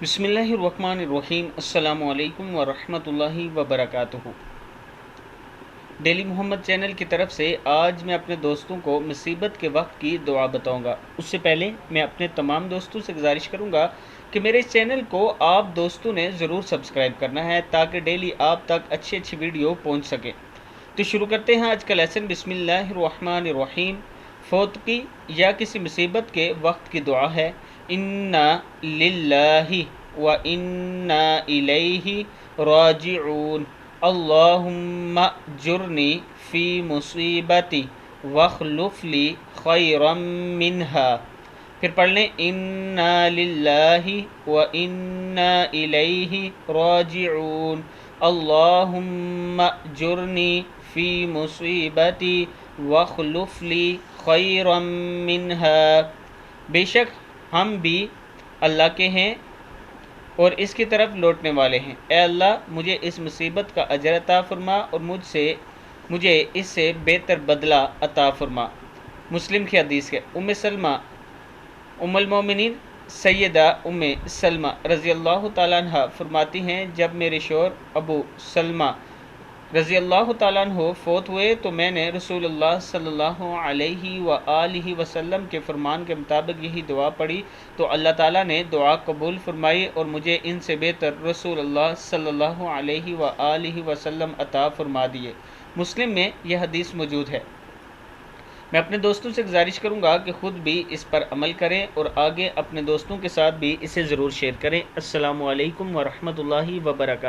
बिस्मिल्लाहिर्रहमानिर्रहीम। अस्सलामु अलैकुम वरहमतुल्लाहि वबरकातुहू। डेली मोहम्मद चैनल की तरफ से आज मैं अपने दोस्तों को मुसीबत के वक्त की दुआ बताऊंगा। उससे पहले मैं अपने तमाम दोस्तों से गुजारिश करूंगा कि मेरे इस चैनल को आप दोस्तों ने ज़रूर सब्सक्राइब करना है ताकि डेली आप तक अच्छी अच्छी वीडियो पहुंच सके। तो शुरू करते हैं आज का लेसन। बिस्मिल्लाहिर्रहमानिर्रहीम। फौत की या किसी मुसीबत के वक्त की दुआ है। इन्ना लिल्लाहि व इन्ना इलैहि राजिऊन। अल्लाहुम्मा जुरनी फ़ी मुसीबती वखलुफ़ली खैरम मिन्हा। फिर पढ़ लें, इन्ना लिल्लाहि व इन्ना इलैहि राजिऊन। अल्लाहुम्मा जुरनी फ़ी मुसीबती वखलुफ़ली खैरम मिन्हा। बेशक हम भी अल्लाह के हैं और इसकी तरफ लौटने वाले हैं। ए अल्लाह, मुझे इस मुसीबत का अजर अता फरमा और मुझे इससे बेहतर बदला अता फरमा। मुस्लिम की हदीस है। उम्मे सलमा उम्मुल मोमिनीन सैयदा उम्मे सलमा रज़ी अल्लाह तआला अन्हा फरमाती हैं, जब मेरे शौहर अबू सलमा रज़ी अल्लाह तआला अन्हु फ़ौत हुए तो मैंने रसूलुल्लाह सल्लल्लाहु अलैहि व आलिहि वसल्लम के फरमान के मुताबिक यही दुआ पढ़ी तो अल्लाह ताला ने दुआ कबूल फरमाई और मुझे इनसे बेहतर रसूलुल्लाह सल्लल्लाहु अलैहि व आलिहि वसल्लम अता फरमा दिए। मुस्लिम में यह हदीस मौजूद है। मैं अपने दोस्तों से गुजारिश करूँगा कि ख़ुद भी इस पर अमल करें और आगे अपने दोस्तों के साथ भी इसे ज़रूर शेयर करें। अस्सलामु अलैकुम व रहमतुल्लाहि व बरकातुहू।